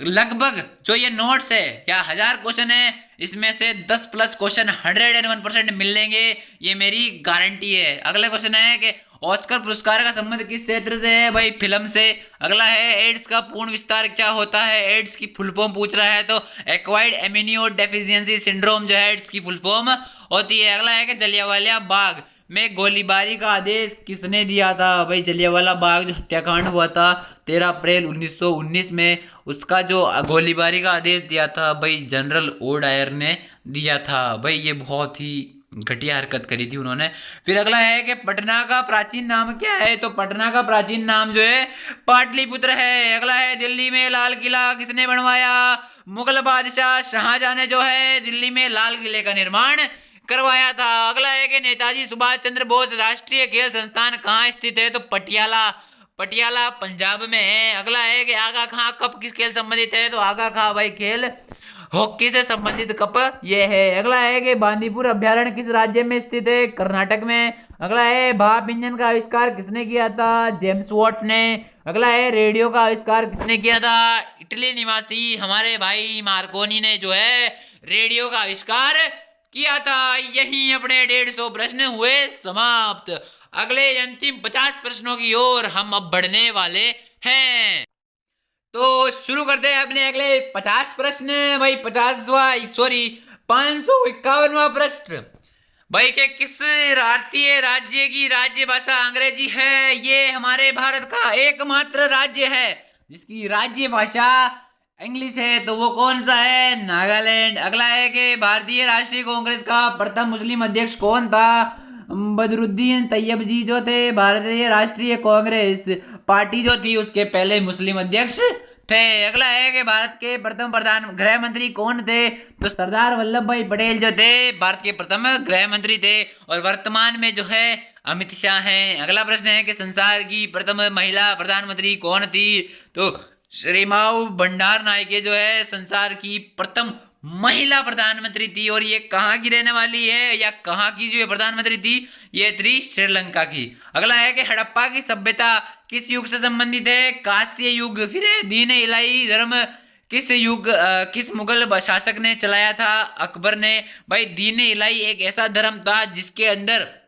लगभग जो ये नोट्स है या 1000 क्वेश्चन है इसमें से 10 प्लस क्वेश्चन 101% मिल लेंगे, ये मेरी गारंटी है। अगला क्वेश्चन है कि ऑस्कर पुरस्कार का संबंध किस क्षेत्र से है? भाई फिल्म से। अगला है एड्स का पूर्ण विस्तार क्या होता है? एड्स की फुल फॉर्म पूछ रहा है तो एक्वायर्ड इम्यूनो डेफिशिएंसी सिंड्रोम जो है एड्स की फुल फॉर्म होती है। अगला है कि जलियांवाला बाग में गोलीबारी का आदेश किसने दिया था? भाई जलियांवाला बाग जो हत्याकांड हुआ था 13 अप्रैल 1919 में, उसका जो गोलीबारी का आदेश दिया था भाई जनरल ओ डायर ने दिया था। भाई ये बहुत ही घटिया हरकत करी थी उन्होंने। फिर अगला है कि पटना का प्राचीन नाम क्या है? तो पटना का प्राचीन नाम जो है पाटलिपुत्र है। अगला है दिल्ली में लाल किला किसने बनवाया? मुगल बादशाह शाहजहां ने जो है दिल्ली में लाल किले का निर्माण करवाया था। अगला है कि नेताजी सुभाष चंद्र बोस राष्ट्रीय खेल संस्थान कहाँ स्थित है? तो पटियाला पंजाब में है। अगला है कि आगा खां कप किस खेल संबंधित है? तो आगा खां भाई खेल हॉकी से संबंधित कप ये है। अगला है कि बांदीपुर अभ्यारण्य किस राज्य में स्थित है? कर्नाटक में। अगला है भाप इंजन का आविष्कार किसने किया था? जेम्स वॉट ने। अगला है रेडियो का आविष्कार किसने किया था? इटली निवासी हमारे भाई मार्कोनी ने जो है रेडियो का आविष्कार किया था। यही अपने 150 प्रश्न हुए समाप्त। अगले अंतिम 50 प्रश्नों की ओर हम अब बढ़ने वाले हैं। तो शुरू करते हैं अपने अगले 50 प्रश्न। भाई 551वां प्रश्न भाई के किस भारतीय राज्य की राज्य भाषा अंग्रेजी है? ये हमारे भारत का एकमात्र राज्य है जिसकी राज्य भाषा इंग्लिश है। तो वो कौन सा है? नागालैंड। अगला है कि भारतीय राष्ट्रीय कांग्रेस का प्रथम मुस्लिम अध्यक्ष कौन था? बदरुद्दीन तैयब जी जो थे भारतीय राष्ट्रीय कांग्रेस पार्टी जो थी उसके पहले मुस्लिम अध्यक्ष थे। अगला है कि भारत के प्रथम प्रधान गृह मंत्री कौन थे? तो सरदार वल्लभ भाई पटेल जो थे भारत के प्रथम गृह मंत्री थे और वर्तमान में जो है अमित शाह हैं। अगला प्रश्न है कि संसार की प्रथम महिला प्रधानमंत्री कौन थी? तो श्रीमाऊ भंडार नायके जो है संसार की प्रथम महिला प्रधानमंत्री थी। और ये कहाँ की रहने वाली है या कहाँ की जो प्रधानमंत्री थी? ये थी श्रीलंका की। अगला है कि हड़प्पा की सभ्यता किस युग से संबंधित है? कांस्य युग। फिर दीन इलाही धर्म किस युग किस मुगल शासक ने चलाया था? अकबर ने। भाई दीन इलाही एक ऐसा धर्म था जिसके अंदर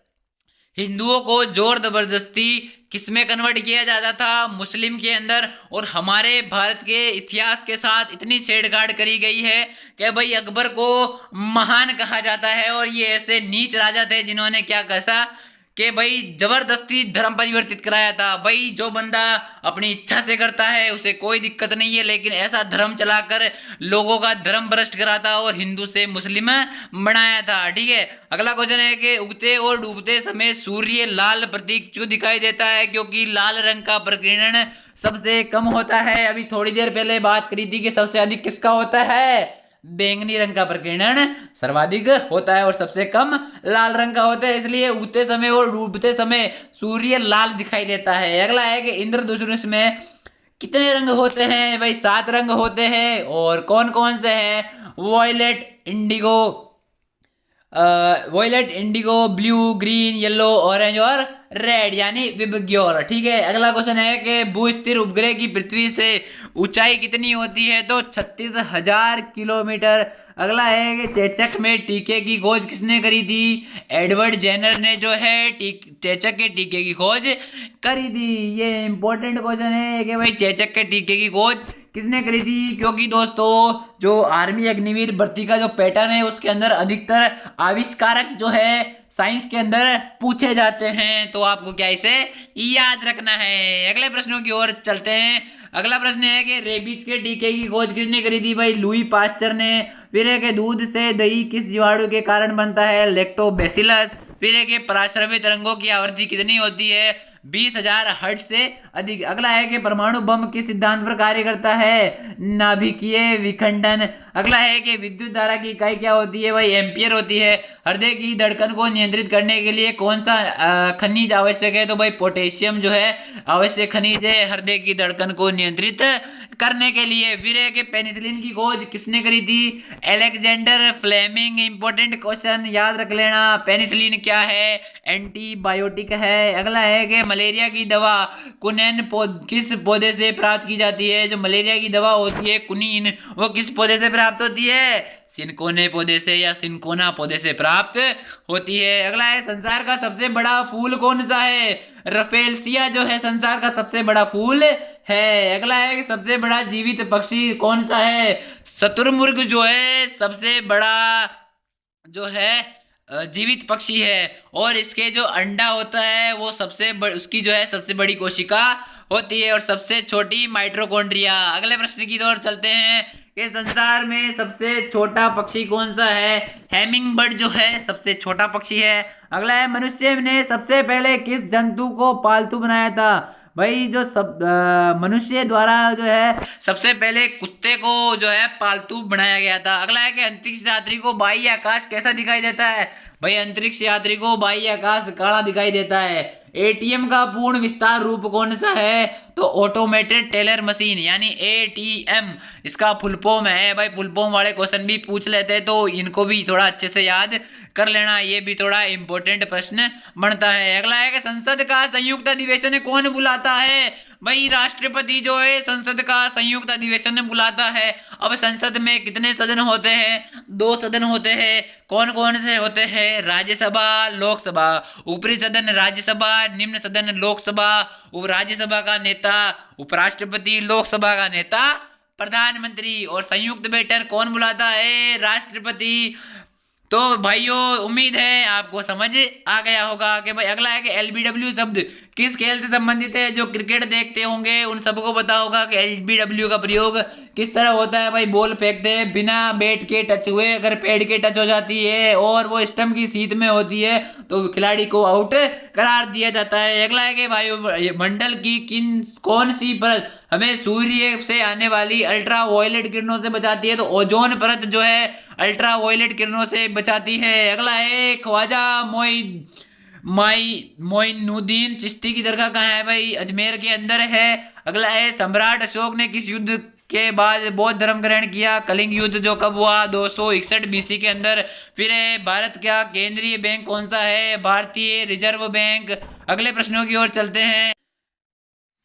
हिंदुओं को जोर जबरदस्ती किसमें कन्वर्ट किया जाता था? मुस्लिम के अंदर। और हमारे भारत के इतिहास के साथ इतनी छेड़छाड़ करी गई है कि भाई अकबर को महान कहा जाता है और ये ऐसे नीच राजा थे जिन्होंने क्या कहा कि भाई जबरदस्ती धर्म परिवर्तित कराया था। भाई जो बंदा अपनी इच्छा से करता है उसे कोई दिक्कत नहीं है, लेकिन ऐसा धर्म चलाकर लोगों का धर्म भ्रष्ट करा था और हिंदू से मुस्लिम बनाया था। ठीक है। अगला क्वेश्चन है कि उगते और डूबते समय सूर्य लाल प्रतीक क्यों दिखाई देता है? क्योंकि लाल रंग का प्रकीर्णन सबसे कम होता है। अभी थोड़ी देर पहले बात करी थी कि सबसे अधिक किसका होता है? बैंगनी रंग का प्रकीर्णन सर्वाधिक होता है और सबसे कम लाल रंग का होता है, इसलिए उगते समय और डूबते समय सूर्य लाल दिखाई देता है। अगला है कि इंद्रधनुष में कितने रंग होते हैं? भाई 7 रंग होते हैं। और कौन कौन से हैं? Violet indigo blue green yellow orange और रेड यानी विबग्योर। ठीक है। अगला क्वेश्चन है कि भूस्थिर उपग्रह की पृथ्वी से ऊंचाई कितनी होती है? तो 36,000 किलोमीटर। अगला है कि चेचक में टीके की खोज किसने करी थी? एडवर्ड जेनर ने जो है चेचक के टीके की खोज करी थी। ये इंपॉर्टेंट क्वेश्चन है कि भाई चेचक के टीके की खोज किसने करी थी? क्योंकि दोस्तों जो आर्मी अग्निवीर भर्ती का जो पैटर्न है उसके अंदर अधिकतर आविष्कारक जो है साइंस के अंदर पूछे जाते हैं, तो आपको क्या इसे याद रखना है। अगले प्रश्नों की ओर चलते हैं। अगला प्रश्न है कि रेबीज के टीके की खोज किसने करी थी? भाई लुई पास्चर ने। फिर है कि दूध से दही किस जीवाणु के कारण बनता है? लैक्टोबैसिलस। फिर है कि पराश्रवित तरंगों की आवृत्ति कितनी होती है? 20,000 हर्ट्ज से अधिक। अगला है कि परमाणु बम किस सिद्धांत पर कार्य करता है? नाभिकीय विखंडन। अगला है कि विद्युत धारा की इकाई क्या होती है? भाई एम्पियर होती है। हृदय की धड़कन को नियंत्रित करने के लिए कौन सा खनिज आवश्यक है? तो भाई पोटेशियम जो है आवश्यक खनिज है हृदय की धड़कन को नियंत्रित करने के लिए। फिर है कि पेनिसिलिन की खोज किसने करी थी? Alexander Fleming. इंपॉर्टेंट क्वेश्चन याद रख लेना। पेनिसिलिन क्या है? एंटीबायोटिक है। अगला है कि मलेरिया की दवा कुनैन किस पौधे से प्राप्त की जाती है? जो मलेरिया की दवा होती है कुनीन वो किस पौधे से प्राप्त होती है? सिनकोने पौधे से या सिनकोना पौधे से प्राप्त होती है। अगला है संसार का सबसे बड़ा फूल कौन सा है? रफेलसिया जो है संसार का सबसे बड़ा फूल है। अगला है कि सबसे बड़ा जीवित पक्षी कौन सा है? शतुरमुर्ग जो है सबसे बड़ा जो है जीवित पक्षी है और इसके जो अंडा होता है वो उसकी जो है सबसे बड़ी कोशिका होती है और सबसे छोटी माइटोकॉन्ड्रिया। अगले प्रश्न की ओर चलते हैं कि संसार में सबसे छोटा पक्षी कौन सा है? हैमिंग बर्ड जो है सबसे छोटा पक्षी है। अगला है मनुष्य ने सबसे पहले किस जंतु को पालतू बनाया था? भाई जो मनुष्य द्वारा जो है सबसे पहले कुत्ते को जो है पालतू बनाया गया था। अगला है कि अंतरिक्ष यात्री को बाह्य आकाश कैसा दिखाई देता है? भाई अंतरिक्ष यात्री को बाह्य आकाश काला दिखाई देता है। एटीएम का पूर्ण विस्तार रूप कौन सा है? तो ऑटोमेटेड टेलर मशीन यानी एटीएम इसका फुल फॉर्म है भाई। फुल फॉर्म वाले क्वेश्चन भी पूछ लेते हैं तो इनको भी थोड़ा अच्छे से याद कर लेना, ये भी थोड़ा इंपॉर्टेंट प्रश्न बनता है। अगला है कि संसद का संयुक्त अधिवेशन कौन बुलाता है? भाई राष्ट्रपति जो है संसद का संयुक्त अधिवेशन बुलाता है। अब संसद में कितने सदन होते हैं? 2 सदन होते हैं। कौन कौन से होते हैं? राज्यसभा, लोकसभा। ऊपरी सदन राज्यसभा, निम्न सदन लोकसभा। राज्यसभा का नेता उपराष्ट्रपति, लोकसभा का नेता प्रधानमंत्री। और संयुक्त बैठक कौन बुलाता है? राष्ट्रपति। तो भाइयों उम्मीद है आपको समझ आ गया होगा कि भाई अगला है कि एलबीडब्ल्यू शब्द किस खेल से संबंधित है? जो क्रिकेट देखते होंगे उन सबको पता होगा कि एलबीडब्ल्यू का प्रयोग किस तरह होता है। भाई बॉल फेंकते हैं बिना बैट के टच हुए, अगर पैड के टच हो जाती है और वो स्टंप की सीध में होती है तो खिलाड़ी को आउट करार दिया जाता है। अगला है कि वायुमंडल की कौन सी परत हमें सूर्य से आने वाली अल्ट्रा वायलेट किरणों से बचाती है? तो ओजोन परत जो है अल्ट्रा वायलेट किरणों से बचाती है। अगला है ख्वाजा मोइनुद्दीन चिश्ती की दरगाह कहाँ है? भाई अजमेर के अंदर है। अगला है सम्राट अशोक ने किस युद्ध के बाद बौद्ध धर्म ग्रहण किया? कलिंग युद्ध जो कब हुआ? 261 बीसी के अंदर। फिर है भारत का केंद्रीय बैंक कौन सा है? भारतीय रिजर्व बैंक। अगले प्रश्नों की ओर चलते हैं।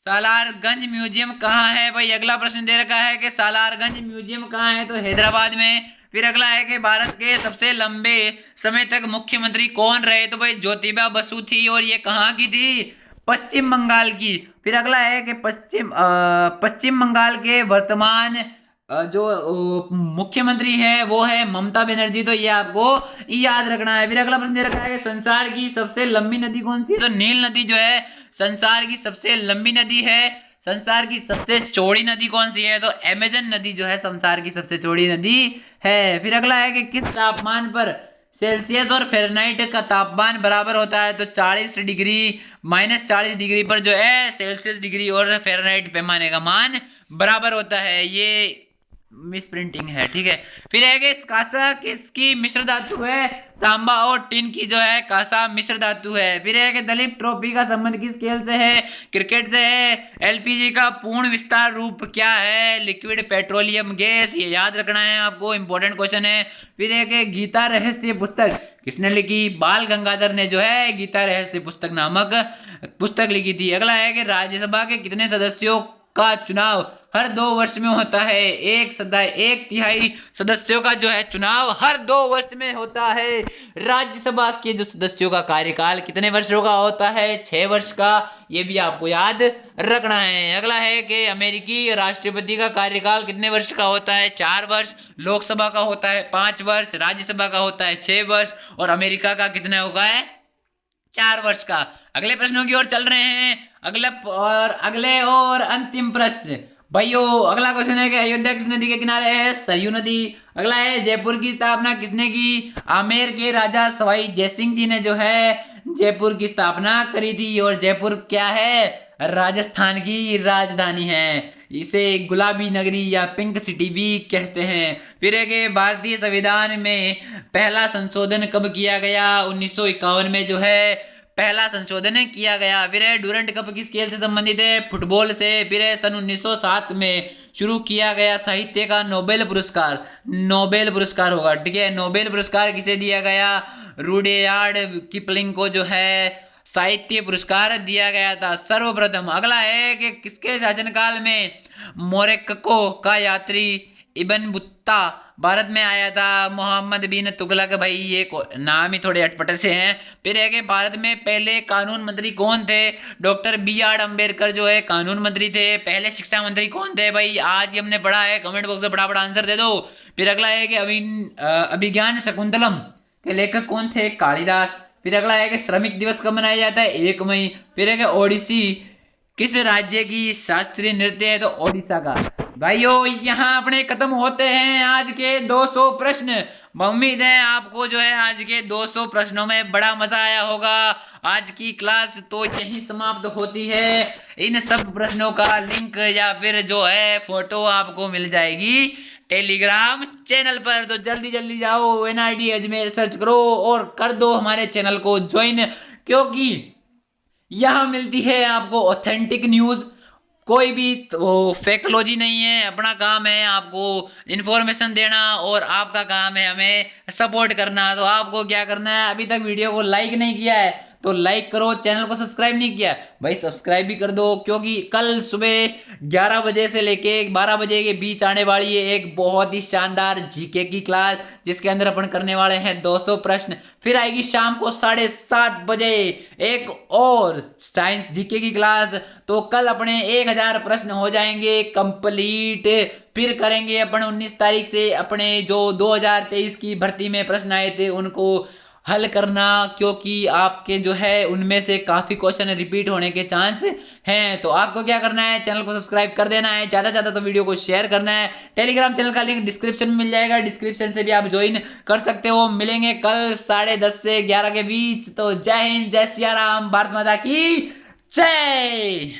सालारगंज म्यूजियम कहाँ है? भाई अगला प्रश्न दे रखा है कि सालारगंज म्यूजियम कहाँ है? तो हैदराबाद में। फिर अगला है कि भारत के सबसे लंबे समय तक मुख्यमंत्री कौन रहे? तो भाई ज्योतिबा बसु थी और ये कहाँ की थी? पश्चिम बंगाल की। फिर अगला है कि पश्चिम बंगाल के वर्तमान जो मुख्यमंत्री है वो है ममता बनर्जी। तो ये आपको याद रखना है। फिर अगला प्रश्न दे रखा है कि संसार की सबसे लंबी नदी कौन सी है? तो नील नदी जो है संसार की सबसे लंबी नदी है। संसार की सबसे चौड़ी नदी कौन सी है? तो अमेजन नदी जो है संसार की सबसे चौड़ी नदी है। फिर अगला है कि किस तापमान पर सेल्सियस और फ़ारेनहाइट का तापमान बराबर होता है? तो 40 डिग्री -40 डिग्री पर जो है सेल्सियस डिग्री और फ़ारेनहाइट पैमाने का मान बराबर होता है। ये मिस प्रिंटिंग है, ठीक है। फिर है कि कांसा किसकी मिश्र धातु है? तांबा और टिन की जो है कांसा मिश्र धातु है। फिर है कि दलीप ट्रॉफी का संबंध किस खेल से है? क्रिकेट से है। एलपीजी का पूर्ण विस्तार रूप क्या है? Liquid petroleum gas. ये याद रखना है आपको, इंपॉर्टेंट क्वेश्चन है। फिर है कि गीता रहस्य पुस्तक किसने लिखी? बाल गंगाधर ने जो है गीता रहस्य पुस्तक नामक पुस्तक लिखी थी। अगला है कि राज्यसभा के कितने सदस्यों का चुनाव हर 2 वर्ष में होता है? 1/3 सदस्यों का जो है चुनाव हर 2 वर्ष में होता है। राज्यसभा के जो सदस्यों का कार्यकाल कितने वर्षों का होता है? 6 वर्ष का। ये भी आपको याद रखना है। अगला है कि अमेरिकी राष्ट्रपति का कार्यकाल कितने वर्ष का होता है? 4 वर्ष। लोकसभा का होता है 5 वर्ष, राज्यसभा का होता है 6 वर्ष और अमेरिका का कितना होगा है? 4 वर्ष का। अगले प्रश्नों की ओर चल रहे हैं। अगले और अंतिम प्रश्न भाइयों। अगला क्वेश्चन है कि अयोध्या किस नदी के किनारे है? सरयू नदी। अगला है जयपुर की स्थापना किसने की? आमेर के राजा सवाई जयसिंह जी ने जो है जयपुर की स्थापना करी थी। और जयपुर क्या है? राजस्थान की राजधानी है। इसे गुलाबी नगरी या पिंक सिटी भी कहते हैं। फिर है कि भारतीय संविधान में पहला संशोधन कब किया गया? 1951 में जो है पहला संशोधन किया गया। फिर है डूरंट कप किस खेल से संबंधित है? फुटबॉल से। फिर है सन 1907 में शुरू किया गया साहित्य का नोबेल पुरस्कार होगा, ठीक है। नोबेल पुरस्कार किसे दिया गया? रुडयार्ड किपलिंग को जो है साहित्य पुरस्कार दिया गया था सर्वप्रथम। अगला है कि किसके शासनकाल में मोरक्को का यात्री इब्न बत्ता भारत में आया था? मोहम्मद बिन तुगलक। भाई ये नाम ही थोड़े अटपटे से हैं। फिर है कि भारत में पहले कानून मंत्री कौन थे? डॉक्टर BR अम्बेडकर जो है कानून मंत्री थे। पहले शिक्षा मंत्री कौन थे? भाई आज ही हमने पढ़ा है, कमेंट बॉक्स में फटाफट आंसर दे दो। फिर अगला है कि अभिज्ञान शकुंतलम के लेखक कौन थे? कालिदास। फिर अगला है कि श्रमिक दिवस कब मनाया जाता है? 1 मई। फिर है कि ओडिसी किस राज्य की शास्त्रीय नृत्य है? तो ओडिशा का। भाइयों यहाँ अपने खत्म होते हैं आज के 200 प्रश्न। उम्मीद है आपको जो है आज के 200 प्रश्नों में बड़ा मजा आया होगा। आज की क्लास तो यहीं समाप्त होती है। इन सब प्रश्नों का लिंक या फिर जो है फोटो आपको मिल जाएगी टेलीग्राम चैनल पर। तो जल्दी जल्दी जाओ NIT अजमेर सर्च करो और कर दो हमारे चैनल को ज्वाइन, क्योंकि यहाँ मिलती है आपको ऑथेंटिक न्यूज, कोई भी वो फेकलॉजी नहीं है। अपना काम है आपको इन्फॉर्मेशन देना और आपका काम है हमें सपोर्ट करना। तो आपको क्या करना है, अभी तक वीडियो को लाइक नहीं किया है तो लाइक करो, चैनल को सब्सक्राइब नहीं किया भाई सब्सक्राइब भी कर दो, क्योंकि कल सुबह 11 बजे से लेके 12 बजे के बीच आने वाली है एक बहुत ही शानदार जीके की क्लास, जिसके अंदर अपन करने वाले हैं 200 प्रश्न। फिर आएगी शाम को 7:30 बजे एक और साइंस जीके की क्लास। तो कल अपने 1000 प्रश्न हो जाएंगे कंप्लीट। फिर करेंगे अपन 19 तारीख से अपने जो 2023 की भर्ती में प्रश्न आए थे उनको हल करना, क्योंकि आपके जो है उनमें से काफी क्वेश्चन रिपीट होने के चांस हैं। तो आपको क्या करना है, चैनल को सब्सक्राइब कर देना है, ज्यादा से ज्यादा तो वीडियो को शेयर करना है। टेलीग्राम चैनल का लिंक डिस्क्रिप्शन में मिल जाएगा, डिस्क्रिप्शन से भी आप ज्वाइन कर सकते हो। मिलेंगे कल 10:30 से 11 के बीच। तो जय हिंद, जय सिया राम, भारत माता की जय।